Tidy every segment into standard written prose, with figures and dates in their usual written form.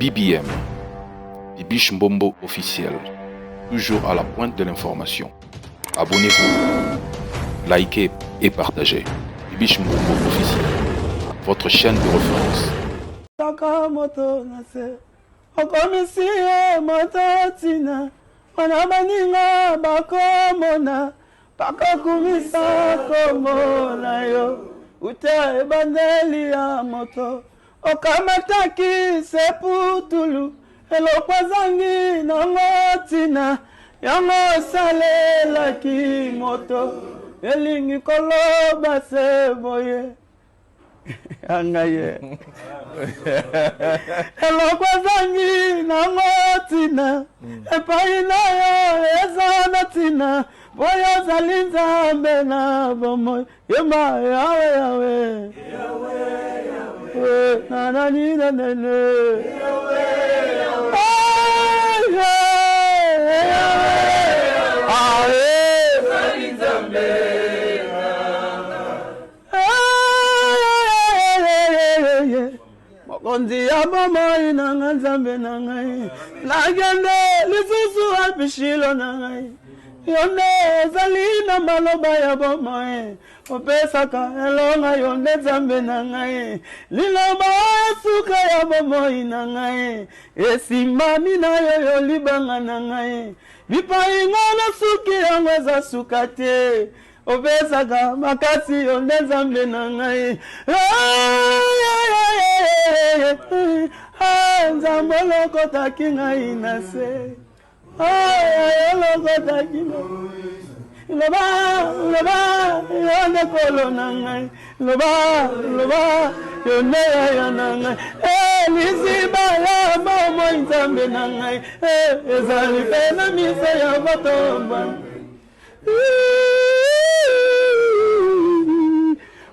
BBM, Bibiche Mbombo officiel, toujours à la pointe de l'information. Abonnez-vous, likez et partagez. Bibiche Mbombo officiel, votre chaîne de référence. Sakamoto nase, okomisi mototina, manabaninga bakomona, bakakumisa komona yo, ute bandeli ya moto, okamataki seputulu, elokwazangi nangotina, yango salela ki moto, elingi koloba seboye. Angaye elokwazangi nangotina epaina yo ezanatina boya zalinzambe na bomo yema yawe yawe yawe nanani nanene yawe yawe zalinzambe Kondi ya mama inanga nzambe na ngai nagende lisusu apishilo na ngai yonde ezali na maloba ya bomoe opesaka elonga yonde nzambe na ngai liloba esuka ya bomoi na ngai esimami na yo libanga na ngai bipainga na suki yango eza suka te opesaka makasi yonde nzambe na ngai nzambe olokotaki ngai na se olokotaki loba yonde kolo na ngai loba yonde yaya na ngai lisiba ya bomoi nzambe na ngai ezali mpe na miso ya batomba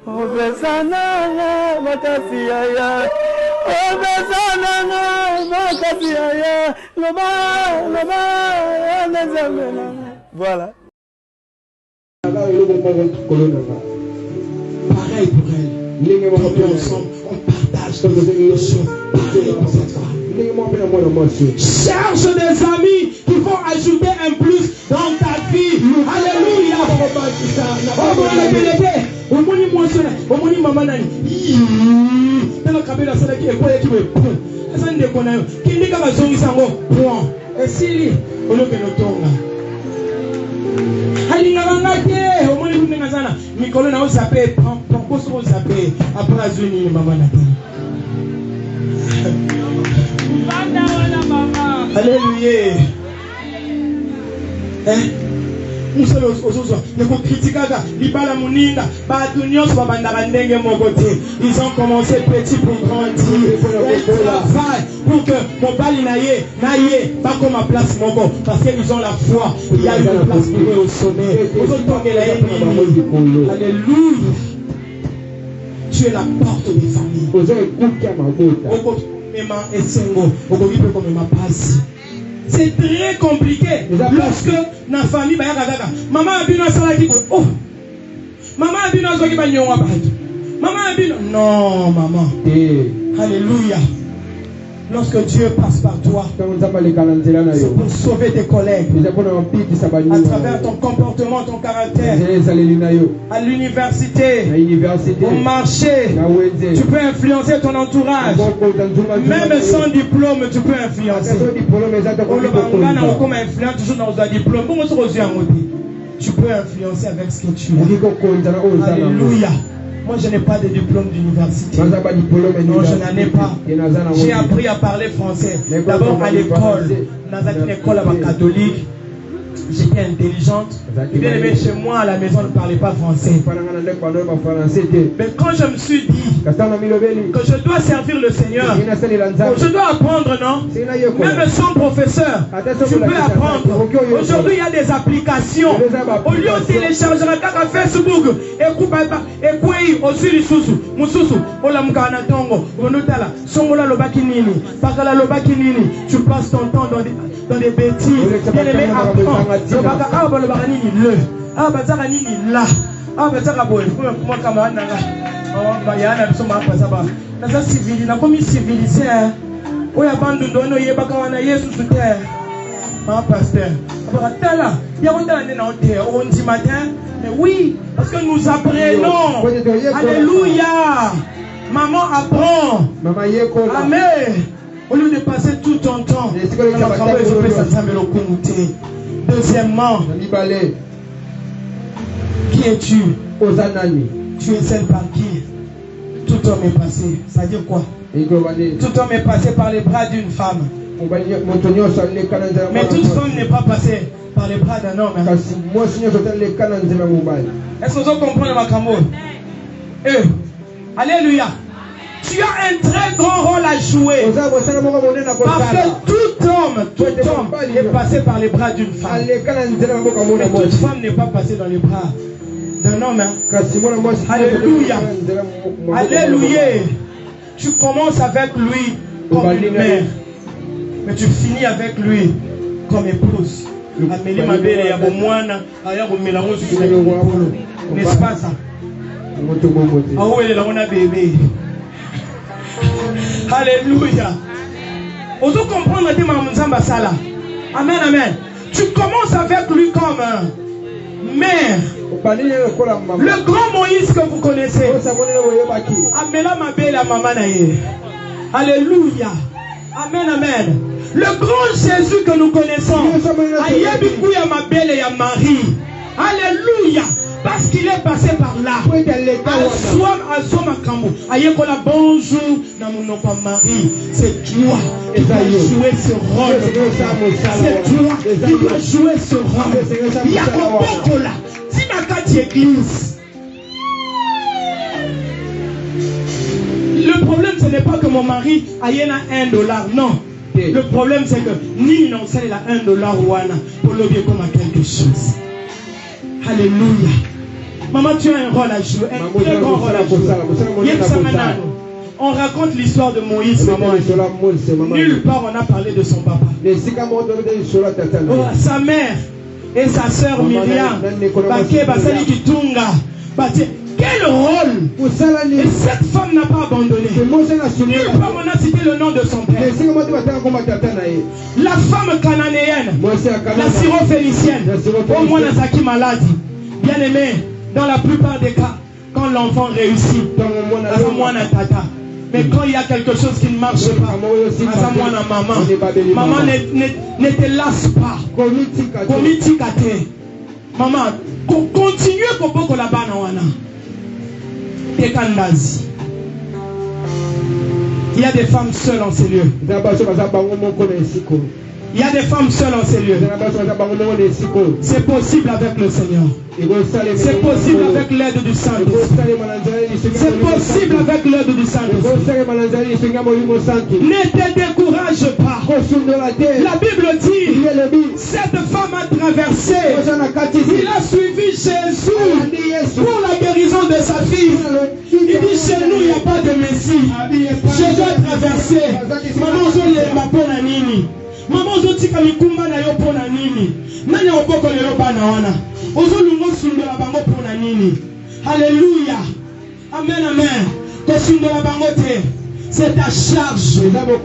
Obesananga makasi yaya Obesananga makasi yaya Loba Voilà. Pareil pour elle. Tombez ensemble, on partage nos émotions. Pareil pour cette femme. Cherche des amis qui vont ajouter un plus dans ta vie. Alléluia. Omoni mwosona, omoni mama nani. Tena kabela sala ki ekoye ki we pon. Asa ndeko na yo. Kindika bazongisa ngo pon. Esili oloke notonga. Halinga bangate, omoni kunenga sana. Mikolo na osape pon poso osape après azuni mama na tena. Alléluia. Musolo ososo yeko kritikaka libala muninga batu nyonso babandaka ndenge moko te. Ils ont commencé petit pour grandir. Ils travaillent pour que mobali na ye bakoma place moko parce qu'ils ont la foi. Il y a une place pour eux au sommet. Alléluia. Tu es la porte des familles. C'est très compliqué lorsque na famille ba yaka maman abino sala ki oh maman abino zo ki ba nyonga ba maman abino non maman alléluia. Lorsque Dieu passe par toi, c'est pour sauver tes collègues à travers ton comportement, ton caractère. À l'université, au marché, tu peux influencer ton entourage. Même sans diplôme, tu peux influencer. Tu peux influencer avec ce que tu as. Alléluia. Moi, je n'ai pas de diplôme d'université. Non, je n'en ai pas. J'ai appris à parler français. D'abord à l'école. Dans une école catholique. J'étais intelligente. Bien aimé, chez moi, à la maison, on ne parlait pas français. Mais quand je me suis dit que je dois servir le Seigneur, je dois apprendre, non? Même sans professeur, tu peux apprendre. Aujourd'hui, il y a des applications. Au lieu de télécharger à Facebook, tu passes ton temps dans des bêtises. Bien aimé, apprends. Oya bandu ndono yebaka wana Yesu sur terre. Ah pasteur. Tala, ya wanda na on terre on dit matin. Mais oui, parce que nous apprenons. Alléluia. Maman apprend. Amen. Au lieu de passer tout ton temps dans le travail, je peux s'attendre le comité. Deuxièmement, qui es-tu? Tu es celle par qui tout homme est passé. Ça veut dire quoi? Tout homme est passé par les bras d'une femme. Mais toute femme n'est pas passée par les bras d'un homme. Est-ce que vous comprenez ma camo? Alléluia. Tu as un très grand rôle à jouer. Parce que tout homme est passé par les bras d'une femme. Mais toute femme n'est pas passée dans les bras d'un homme. Alléluia. Alléluia. Tu commences avec lui comme une mère. Mais tu finis avec lui comme épouse. N'est-ce pas ça? Alléluia. On doit comprendre que amen, amen. Tu commences avec lui comme mère. Le grand Moïse que vous connaissez. Alléluia. Amen, amen. Le grand Jésus que nous connaissons. Alléluia. Parce qu'il est passé par là. Bonjour, Mari. C'est toi qui dois jouer ce rôle. C'est toi qui dois jouer ce rôle. Il y a beaucoup là. Si ma carte église. Le problème, ce n'est pas que mon mari a $1. Non. Le problème, c'est que ni non, c'est la $1 pour l'objet comme à quelque chose. Alléluia. Maman, tu as un rôle à jouer, un très grand rôle à jouer. On raconte l'histoire de Moïse, maman. Nulle part on a parlé de son papa. Oh, sa mère et sa sœur Myriam. Quel rôle? Et cette femme n'a pas abandonné. Nulle part on a cité le nom de son père. La femme cananéenne, la syrophénicienne, au moins la Zaki maladie. Bien aimé, dans la plupart des cas, quand l'enfant réussit, mais quand il y a quelque chose qui ne marche pas, maman ne te lasse pas. Maman, continue pour la banawana. Il y a des femmes seules en ces lieux. Il y a des femmes seules en ces lieux. C'est possible avec le Seigneur. C'est possible avec l'aide du Saint-Esprit. C'est possible avec l'aide du Saint-Esprit. Ne te décourage pas. La Bible dit, cette femme a traversé. Il a suivi Jésus pour la guérison de sa fille. Il dit, chez nous, il n'y a pas de Messie. Je dois traverser. Maman, je ma peau na nini. Maman, je tika mikumba na yo pona nini. Nani oboko lelo bana wana. Ozo lungo sundola bango pona nini. Alléluia. Amen, amen. Ko sundola bango te. C'est ta charge. Bako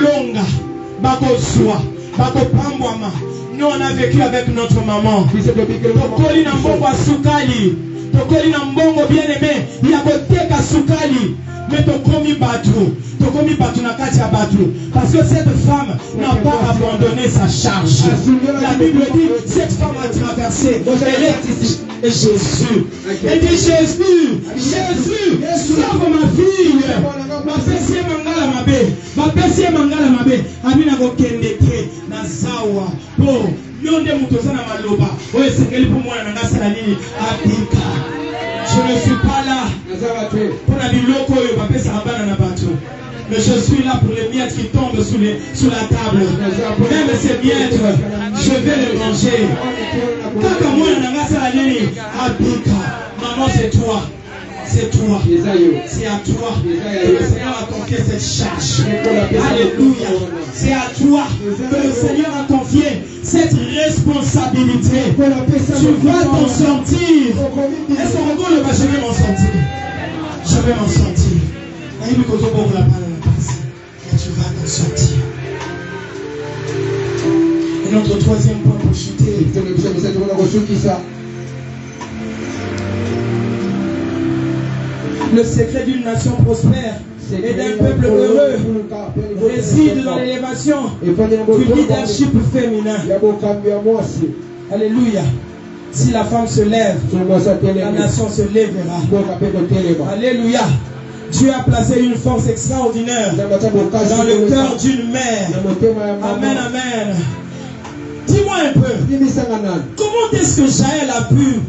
longa. Bako soa. Bako pambwama. Nous on a vécu avec notre maman. Tokoli na mbongo asukali. Tokoli na mbongo bien aimé. Yakoteka sukali. Mais tokomi batu na kati ya batu. Parce que cette femme n'a pas abandonné sa charge. La Bible dit, cette femme a traversé. Et Jésus. Elle dit Jésus, sauve ma fille. Ma pessie mangala mabe. Amina go kendeke na zawa. Bon, yonde mutoza na maloba. Oye sengeli pour moi na ngasala nini abika. Je ne suis pas là pour la biloko yo bapesa abana na bato. Mais je suis là pour les miettes qui tombent sous la table. Même ces miettes, je vais les manger. Kaka moi na ngasala nini abika. Maman, c'est toi. C'est toi. C'est à toi que le Seigneur a confié cette charge. Alléluia. C'est à toi que le Seigneur a confié cette responsabilité. Tu vas t'en sortir. Est-ce qu'on reconnaît le bas? Je vais m'en sortir. Je vais m'en sortir. Et tu vas t'en sortir. notre troisième point pour chuter. Le secret d'une nation prospère et d'un peuple heureux réside dans l'élévation du leadership féminin. Alléluia. Si la femme se lève, la nation se lèvera. Alléluia. Dieu a placé une force extraordinaire dans le cœur d'une mère. Amen, amen. Dis-moi un peu, comment est-ce que Jaël a pu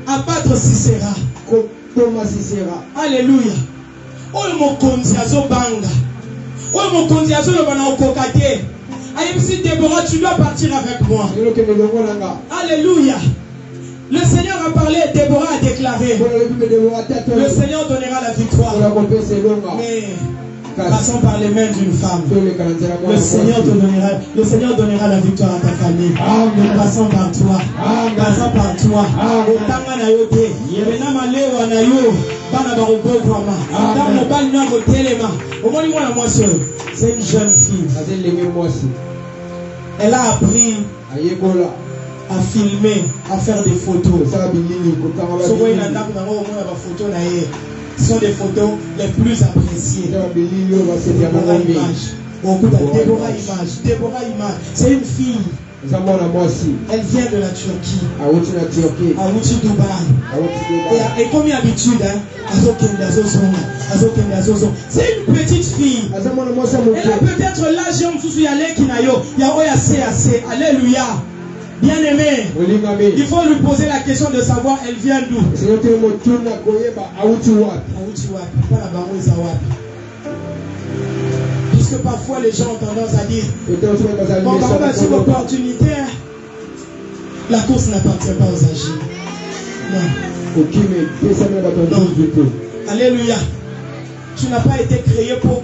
abattre Sisera? Alléluia. Oyo mokonzi azobanga. Oyo mokonzi azolobana okokate. Ayebisi Déborah, tu dois partir avec moi. Alléluia. Le Seigneur a parlé, Déborah a déclaré. Le Seigneur donnera la victoire. Mais passons par les mains d'une femme. Le Seigneur donnera la victoire à ta famille. Nous passons par toi. Passons par toi. C'est une jeune fille. Elle a appris à filmer, à faire des photos. Ce sont des photos les plus appréciées. Déborah Image. C'est une fille. Elle vient de la Turquie. Aouti Dubaï. Et comme d'habitude, c'est une petite fille. Elle a peut-être l'âge Alléluia. Bien aimé, il faut lui poser la question de savoir elle vient d'où. Puisque parfois les gens ont tendance à dire bon, bah, sur l'opportunité, la course n'appartient pas aux âgés. Non. Alléluia. Tu n'as pas été créé pour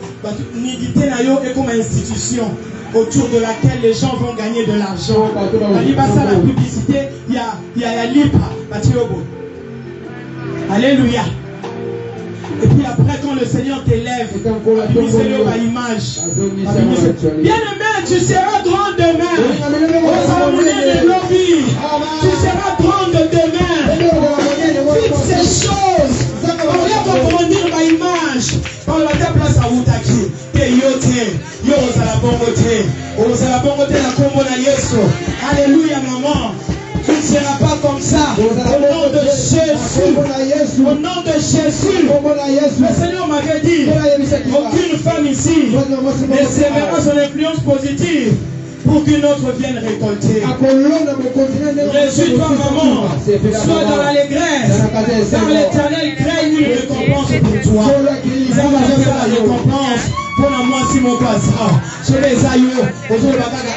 méditer et comme institution autour de laquelle les gens vont gagner de l'argent. La publicité, il y a Lipa. Alléluia. Et puis après, quand le Seigneur t'élève, image. Bien aimé, tu seras grand demain. Tu seras grand demain. Toutes ces choses, on va grandir ma image. On va ta place à Woutaki. Alléluia, maman. Tu ne seras pas comme ça. Au nom de Jésus. Au nom de Jésus. Le Seigneur m'avait dit aucune femme ici ne s'éveillera son influence positive pour qu'une autre vienne récolter. Réjouis-toi, maman. Sois dans l'allégresse. Car l'Éternel crée une récompense pour toi. Il va faire la récompense pour la moitié mon passage. Chez les aïeux.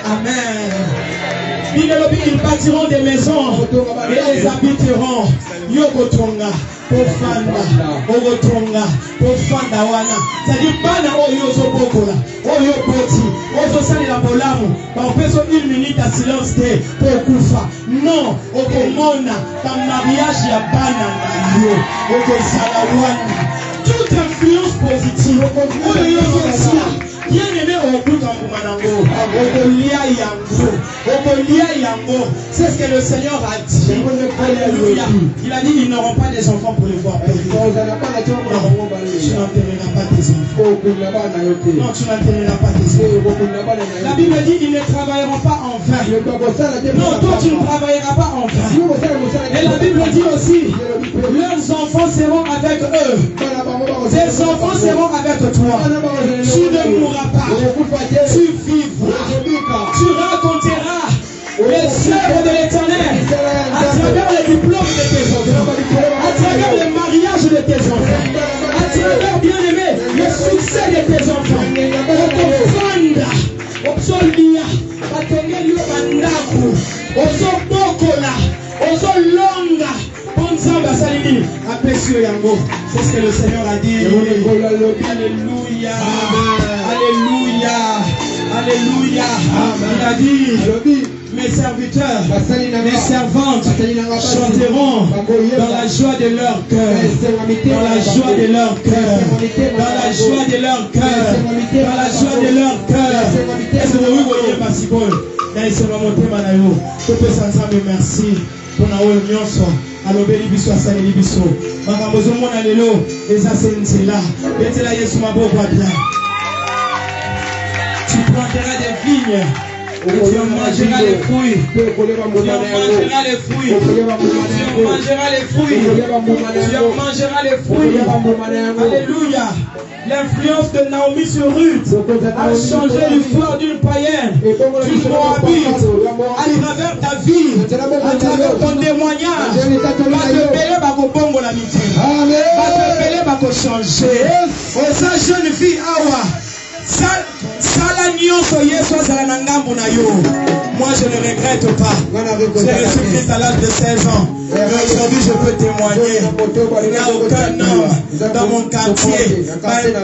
Amen. Ils bâtiront des maisons et les habiteront. Yogotonga, Pofanda, Ogotonga, Pofanda wana. C'est-à-dire, Bana Oyozo Bokola, Oyo Boti, Ozo Sali la Bolamu. On fait une minute à silence pour Koufa. Non, Okomona, dans le mariage, il y a Bana Nayo, Ogosalawani. Toute influence positive, Oyozo Sala. Bien aimé au bout d'un Manango, c'est ce que le Seigneur a dit. Alléluia. Il a dit ils n'auront pas des enfants pour les voir périr. Tu n'enterreras pas tes enfants. Non, tu n'enterreras pas tes enfants. La Bible dit ils ne travailleront pas en vain. Non, toi tu ne travailleras pas en vain. Et la Bible dit aussi leurs enfants seront avec eux. Tes enfants seront avec toi. Tu ne mourras pas. Tu vivras. Tu raconteras les œuvres de l'Éternel à travers les diplômes de tes enfants, à travers les mariages de tes enfants, à travers, bien aimé, le succès de tes enfants. Okofanda, Opsolia, Batengelio Bandaku, Ozobokola, Ozolonga. C'est ce que le Seigneur a dit. Alléluia. Alléluia. Alléluia. Il a dit mes serviteurs, mes servantes chanteront dans la joie de leur cœur. Dans la joie de leur cœur. Dans la joie de leur cœur. Dans la joie de leur cœur. Est-ce que vous voyez Bassibol? naisema motema na yo topesa nzambe merci mpona oyo nyonso alobeli biso asaleli biso makambo ozomona lelo eza se nzela betela yesu maboko abia. Tu planteras des vignes et tu en mangeras les fruits. Tu en mangeras les fruits. Tu en mangeras les fruits. Tu en mangeras les fruits. Alléluia. L'influence de Naomi sur Ruth a changé l'histoire d'une païenne, d'une Moabite, à travers ta vie, à travers ton témoignage. Va te payer, va te bongo la miti. Va te payer, va te changer. Oh, sa jeune fille, Awa. Sala nyonso yesu azala na ngambo na yo. Moi je ne regrette pas. J'ai reçu Christ à l'âge de 16 ans. Mais aujourd'hui je peux témoigner. Il n'y a aucun homme dans mon quartier.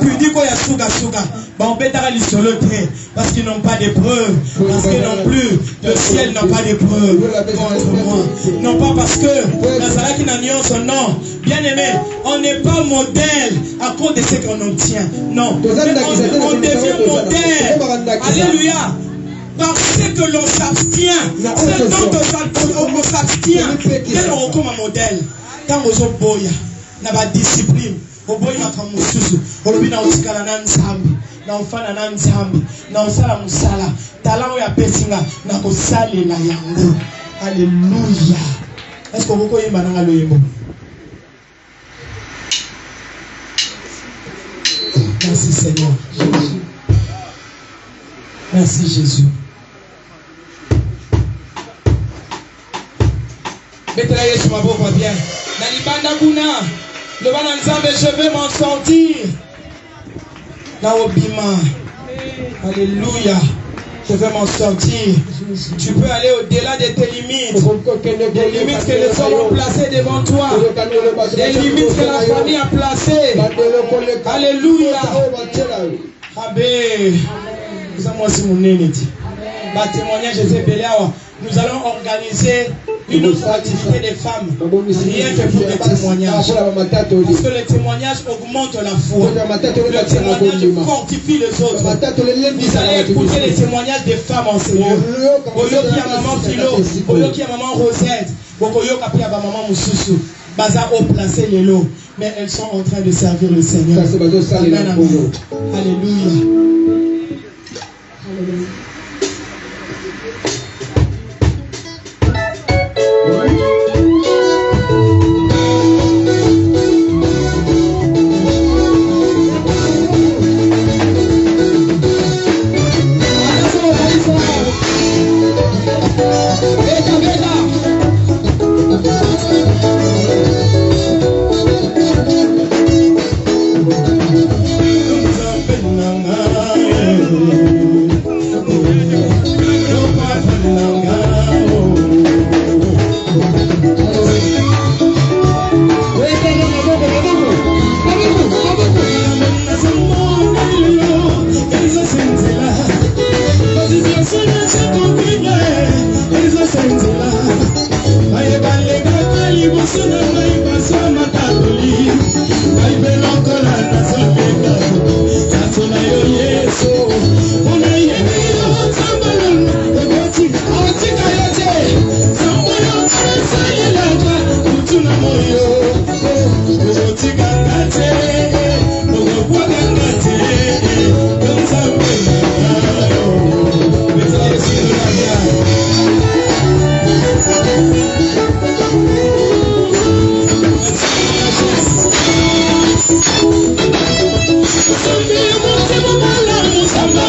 Pudico ya suga suga. On bétara l'isolo te. Parce qu'ils n'ont pas de preuves. Parce que non plus le ciel n'a pas de preuves contre moi. Non pas parce que Nazara qui n'a nyonso, non. Bien aimé, on n'est pas modèle à cause de ce qu'on obtient. Non. On devient modèle. Alléluia. Parce que l'on s'abstient. C'est quand on s'abstient que l'on recommence un modèle. Quand on a boya, on a discipline. On boya comme mususu. On lui na utikala na nzambi. Na ufana na nzambi. Na usala musala. Talao ya pesinga na kosale la yango. Alléluia. Est-ce que vous voyez maintenant le yembo? Merci Seigneur. Merci Jésus. Betela Yesu maboko bien. Nalibanda kuna. Le bana nzambe je vais m'en sortir. Na obima. Alléluia. Je vais m'en sortir. Tu peux aller au-delà de tes limites. Des limites que les hommes ont placées devant toi. Des limites que la famille a placées. Alléluia. Amen. Nous allons organiser une autre activité des femmes. Rien que pour les témoignages. Parce que le témoignage augmente la foi. Le témoignage fortifie les autres. Vous allez écouter les témoignages des femmes en Seigneur. Oyoki a maman Philo, Oyoki a maman Rosette, Oyoka pia ba maman Mususu. Baza au placé les lots. Mais elles sont en train de servir le Seigneur. Amen, amen. Alléluia. Musamba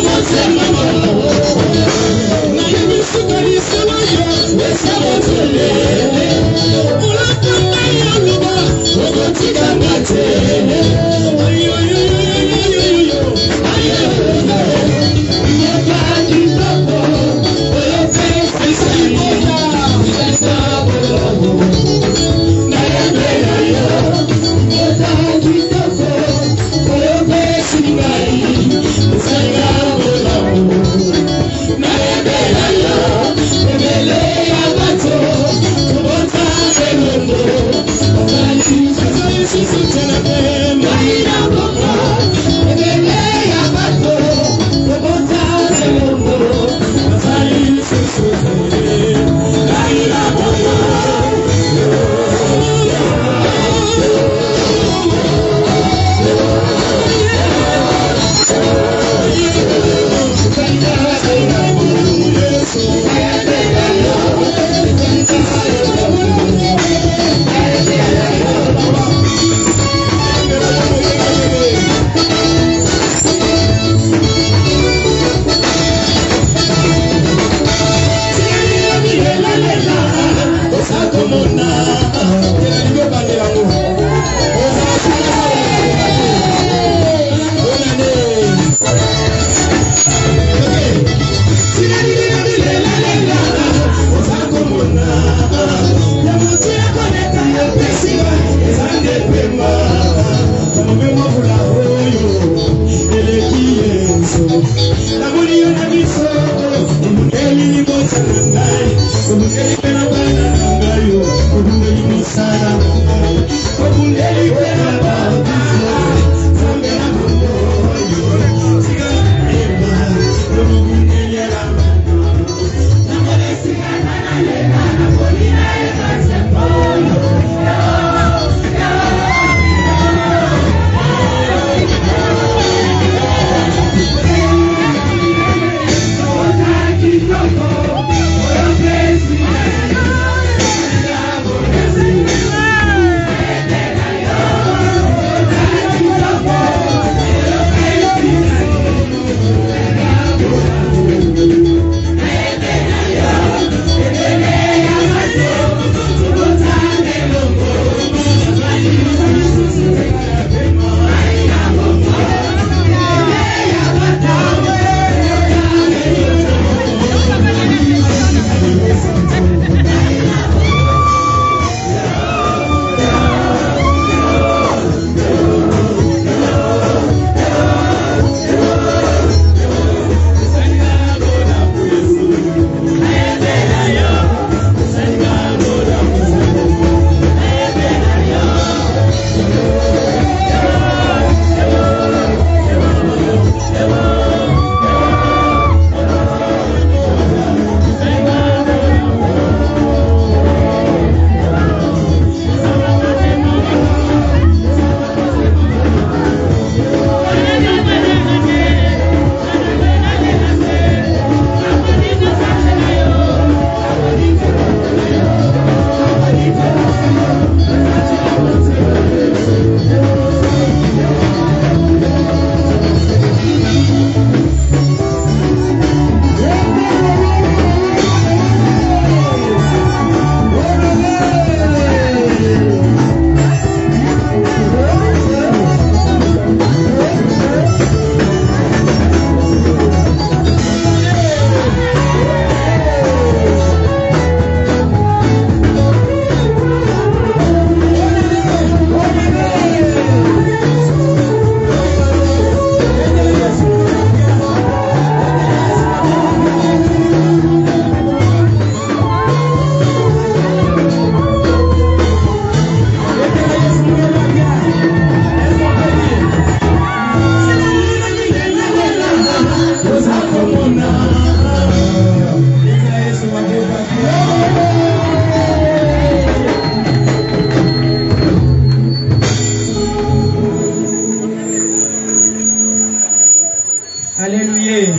Alléluia.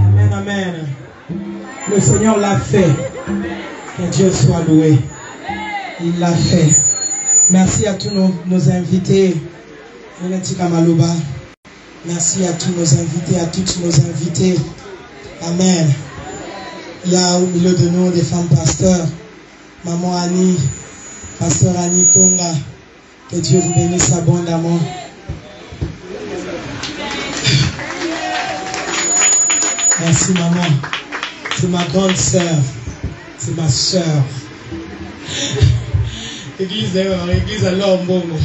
Amen, amen. Le Seigneur l'a fait. Que Dieu soit loué. Il l'a fait. Merci à tous nos invités. Merci à tous nos invités, à toutes nos invités. Amen. Il y a au milieu de nous des femmes pasteurs. Maman Annie, pasteur Annie Konga. Que Dieu vous bénisse abondamment. Merci maman. C'est ma grande sœur. C'est ma sœur. Église à Lombongo.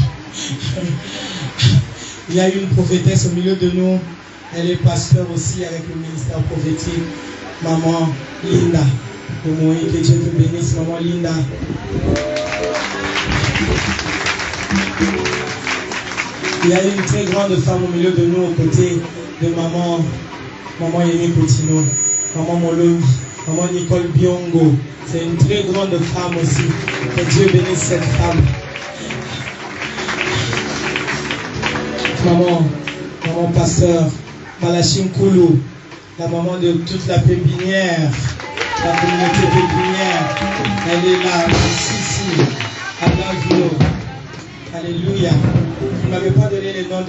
Il y a une prophétesse au milieu de nous. Elle est pasteur aussi avec le ministère prophétique. Maman Linda. Que Dieu te bénisse, maman Linda. Il y a une très grande femme au milieu de nous, aux côtés de maman Yemi Poutino, maman Molongi, maman Nicole Biongo. C'est une très grande femme aussi. Que Dieu bénisse cette femme. Maman pasteur Malachine Koulou, la maman de toute la pépinière, la communauté pépinière. Elle est là, ici. I love you. Alléluia. Vous ne m'avez pas donné le nom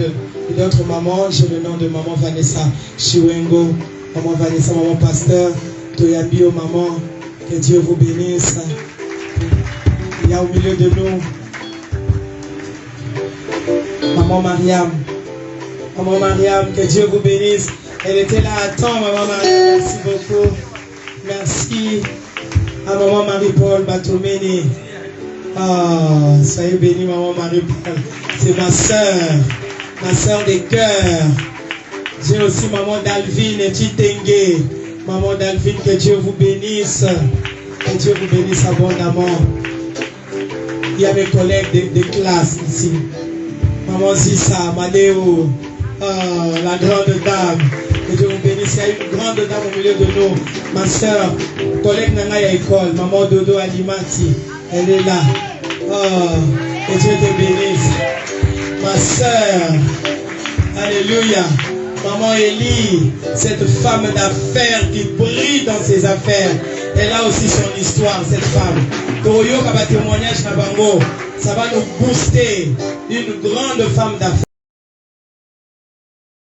d'autres mamans. J'ai le nom de maman Vanessa Chiwengo, maman Vanessa, maman pasteur Toyabio, maman. Que Dieu vous bénisse. Il y a au milieu de nous maman Mariam. Maman Mariam, que Dieu vous bénisse. Elle était là à temps, maman Mariam. Merci beaucoup. Merci à maman Marie-Paul Batomeni. Ah, soyez bénis, maman Marie-Paul. C'est ma soeur des cœurs. J'ai aussi maman Dalvine Titenge. Maman Dalvine, que Dieu vous bénisse. Que Dieu vous bénisse abondamment. Il y a mes collègues de classe ici. Maman Zissa, Madeo, la grande dame. Que Dieu vous bénisse. Il y a une grande dame au milieu de nous. Ma soeur, collègue Nangaya école, maman Dodo Alimati. Elle est là. Que Dieu te bénisse. Ma soeur, alléluia. Maman Elie, cette femme d'affaires qui brille dans ses affaires. Elle a aussi son histoire, cette femme. Toyo Kaba témoignage Nabango, ça va nous booster. Une grande femme d'affaires.